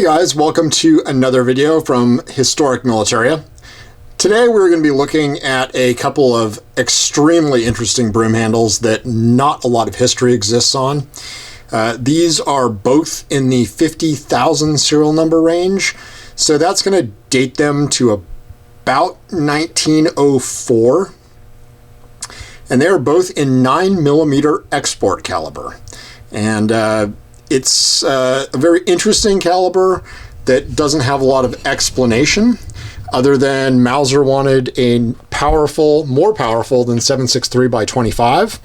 Hey guys, welcome to another video from Historic Militaria. Today we're going to be looking at a couple of extremely interesting broom handles that not a lot of history exists on. These are both in the 50,000 serial number range, so that's going to date them to about 1904. And they are both in 9mm export caliber. And it's a very interesting caliber that doesn't have a lot of explanation other than Mauser wanted a more powerful than 7.63 by 25,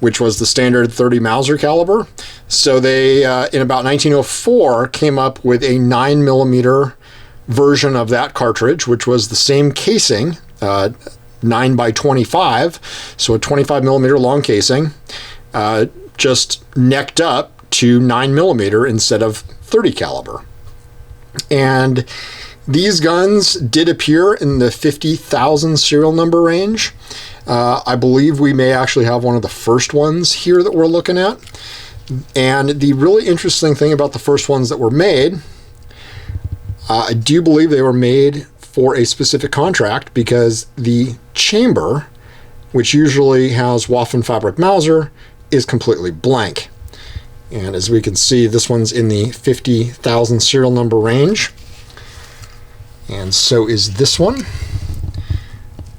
which was the standard 30 Mauser caliber. So they, in about 1904, came up with a 9mm version of that cartridge, which was the same casing, 9 by 25, so a 25mm long casing, just necked up to 9mm instead of 30 caliber. And these guns did appear in the 50,000 serial number range. I believe we may actually have one of the first ones here that we're looking at. And the really interesting thing about the first ones that were made, I do believe they were made for a specific contract, because the chamber, which usually has Waffen fabric Mauser, is completely blank. And as we can see, this one's in the 50,000 serial number range. And so is this one.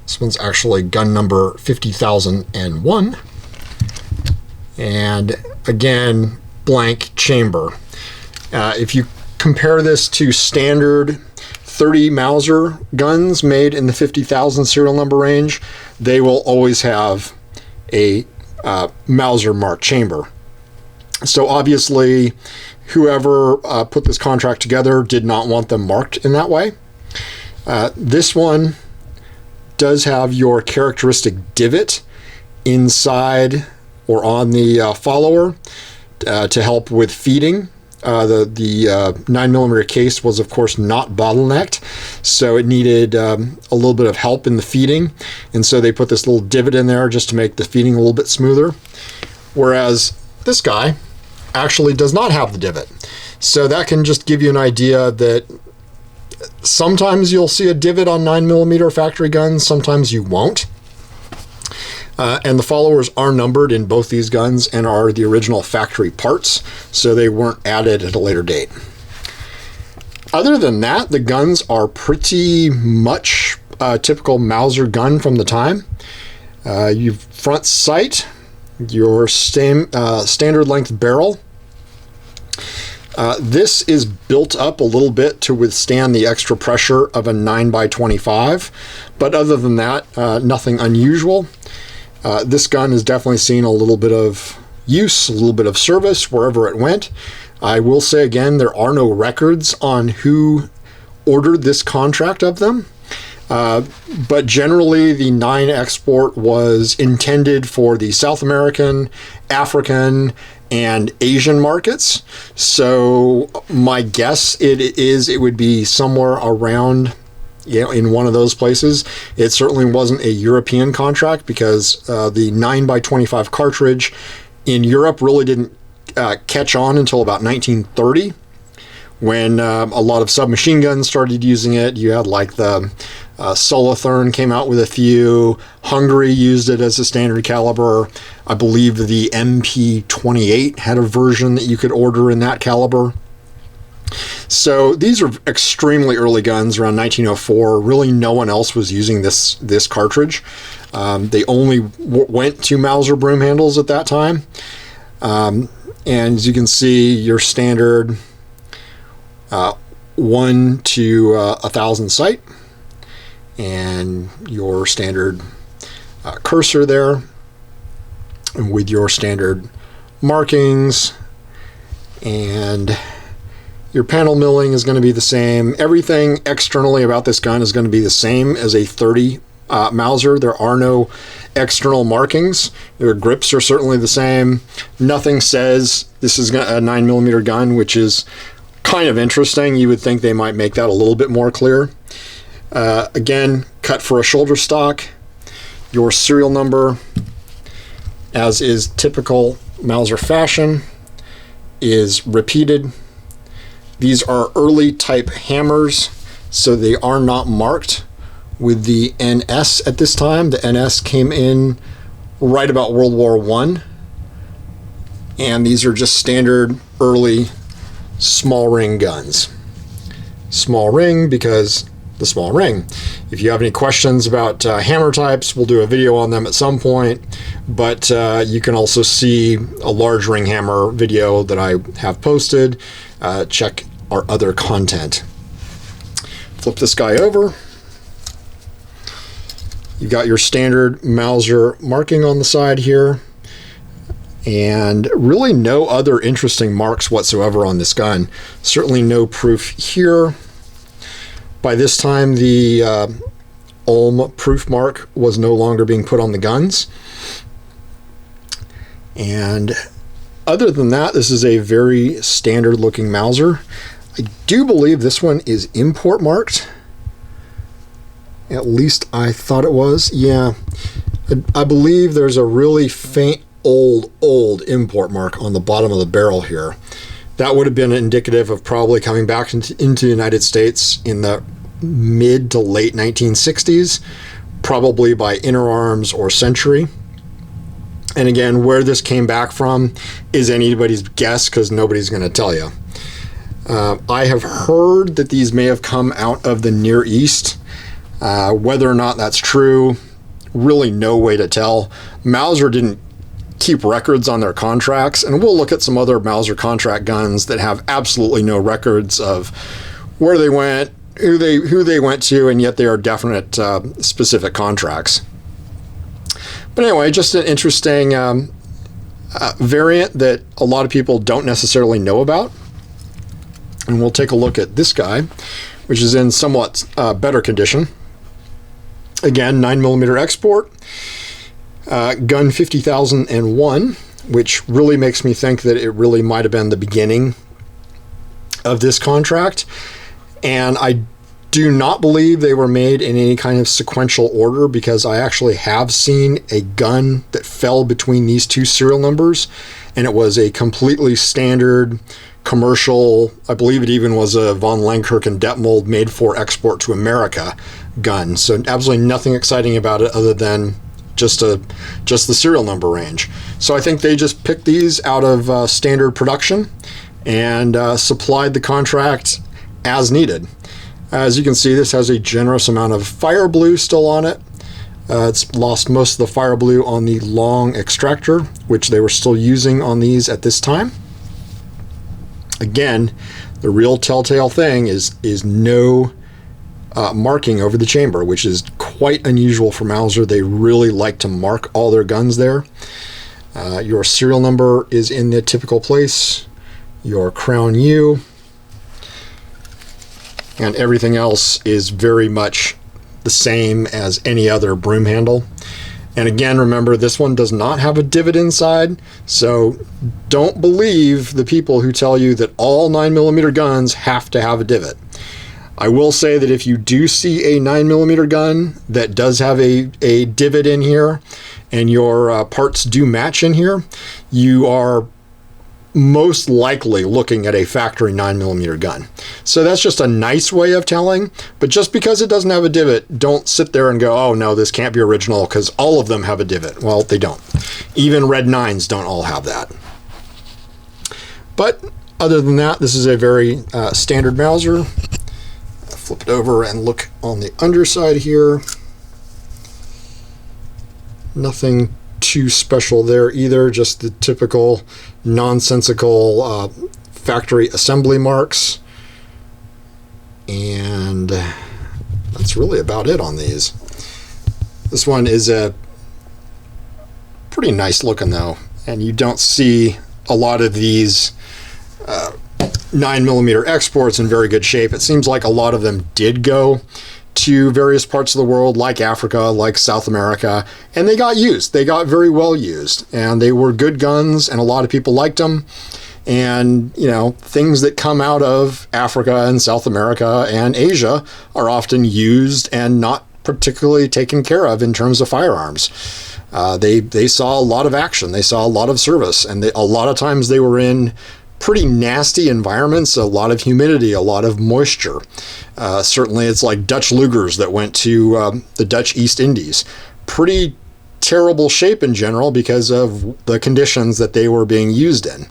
This one's actually gun number 50,001. And again, blank chamber. If you compare this to standard 30 Mauser guns made in the 50,000 serial number range, they will always have a Mauser marked chamber. So obviously, whoever put this contract together did not want them marked in that way. This one does have your characteristic divot inside or on the follower to help with feeding. The 9mm case was, of course, not bottlenecked, so it needed a little bit of help in the feeding, and so they put this little divot in there just to make the feeding a little bit smoother. Whereas this guy actually does not have the divot. So that can just give you an idea that sometimes you'll see a divot on 9mm factory guns, sometimes you won't. And the followers are numbered in both these guns and are the original factory parts, so they weren't added at a later date. Other than that, the guns are pretty much a typical Mauser gun from the time. You've front sight, your standard length barrel. This is built up a little bit to withstand the extra pressure of a 9 by 25, but other than that, nothing unusual. This gun has definitely seen a little bit of use, a little bit of service wherever it went. I will say again, there are no records on who ordered this contract of them. But generally, the 9 export was intended for the South American, African, and Asian markets. So my guess it would be somewhere around, in one of those places. It certainly wasn't a European contract, because the 9 by 25 cartridge in Europe really didn't catch on until about 1930. When a lot of submachine guns started using it. You had like the Solothurn came out with a few. Hungary used it as a standard caliber. I believe the MP28 had a version that you could order in that caliber. So these are extremely early guns, around 1904. Really no one else was using this cartridge. They only went to Mauser Broomhandles at that time. And as you can see, your standard 1 to 1,000 sight, and your standard cursor there, and with your standard markings, and your panel milling is going to be the same. Everything externally about this gun is going to be the same as a 30 Mauser. There are no external markings. Their grips are certainly the same. Nothing says this is a 9mm gun, which is kind of interesting. You would think they might make that a little bit more clear. Again, cut for a shoulder stock. Your serial number, as is typical Mauser fashion, is repeated These are early type hammers, so they are not marked with the NS at this time. The NS came in right about World War I, and these are just standard early small ring guns. Small ring because the small ring. If you have any questions about hammer types, we'll do a video on them at some point, but you can also see a large ring hammer video that I have posted. Check our other content. Flip this guy over. You've got your standard Mauser marking on the side here, and really no other interesting marks whatsoever on this gun. Certainly no proof here. By this time, the Ulm proof mark was no longer being put on the guns. And other than that, this is a very standard looking Mauser. I do believe this one is import marked. At least I thought it was. Yeah, I believe there's a really faint old import mark on the bottom of the barrel here. That would have been indicative of probably coming back into the United States in the mid to late 1960s, probably by Inner Arms or Century. And again, where this came back from is anybody's guess, because nobody's going to tell you. I have heard that these may have come out of the Near East. Whether or not that's true, really no way to tell. Mauser didn't keep records on their contracts, and we'll look at some other Mauser contract guns that have absolutely no records of where they went, who they went to, and yet they are definite specific contracts. But anyway, just an interesting variant that a lot of people don't necessarily know about. And we'll take a look at this guy, which is in somewhat better condition. Again, 9mm export, gun 50,001, which really makes me think that it really might have been the beginning of this contract. And I do not believe they were made in any kind of sequential order, because I actually have seen a gun that fell between these two serial numbers, and it was a completely standard commercial, I believe it even was a von Langkirchen Detmold made for export to America gun. So absolutely nothing exciting about it other than just the serial number range. So I think they just picked these out of standard production and supplied the contract as needed. As you can see, this has a generous amount of fire blue still on it. It's lost most of the fire blue on the long extractor, which they were still using on these at this time. Again, the real telltale thing is no marking over the chamber, which is quite unusual for Mauser. They really like to mark all their guns there. Your serial number is in the typical place, your crown U, and everything else is very much the same as any other broom handle. And again, remember, this one does not have a divot inside, so don't believe the people who tell you that all 9mm guns have to have a divot. I will say that if you do see a 9mm gun that does have a divot in here, and your parts do match in here, you are most likely looking at a factory 9mm gun. So that's just a nice way of telling, but just because it doesn't have a divot, don't sit there and go, oh no, this can't be original because all of them have a divot. Well, they don't. Even Red 9s don't all have that. But other than that, this is a very standard Mauser. Flip it over and look on the underside here. Nothing too special there either, just the typical nonsensical factory assembly marks, and that's really about it on these. This one is a pretty nice looking though, and you don't see a lot of these 9mm exports in very good shape. It seems like a lot of them did go to various parts of the world, like Africa, like South America, and they got used. They got very well used, and they were good guns, and a lot of people liked them. And, you know, things that come out of Africa and South America and Asia are often used and not particularly taken care of in terms of firearms. They saw a lot of action. They saw a lot of service, and a lot of times they were in pretty nasty environments, a lot of humidity, a lot of moisture. Certainly it's like Dutch Lugers that went to the Dutch East Indies. Pretty terrible shape in general because of the conditions that they were being used in.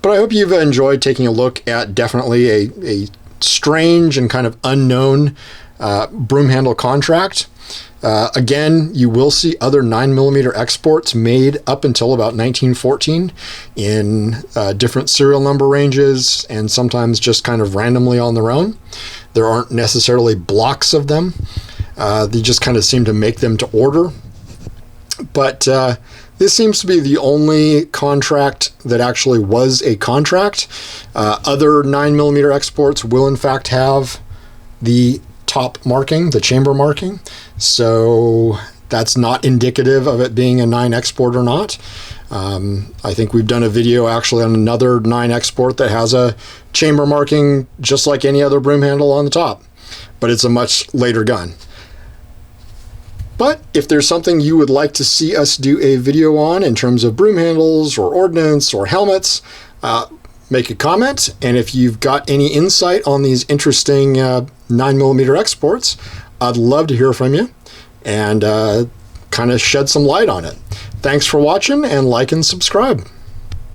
But I hope you've enjoyed taking a look at definitely a strange and kind of unknown broom handle contract. Again, you will see other 9mm exports made up until about 1914 in different serial number ranges and sometimes just kind of randomly on their own. There aren't necessarily blocks of them. They just kind of seem to make them to order. But this seems to be the only contract that actually was a contract. Other 9mm exports will in fact have the top marking, the chamber marking. So that's not indicative of it being a 9 export or not. I think we've done a video actually on another 9 export that has a chamber marking just like any other broom handle on the top, but it's a much later gun. But if there's something you would like to see us do a video on in terms of broom handles or ordnance or helmets, make a comment. And if you've got any insight on these interesting 9mm exports, I'd love to hear from you and kind of shed some light on it. Thanks for watching, and like and subscribe.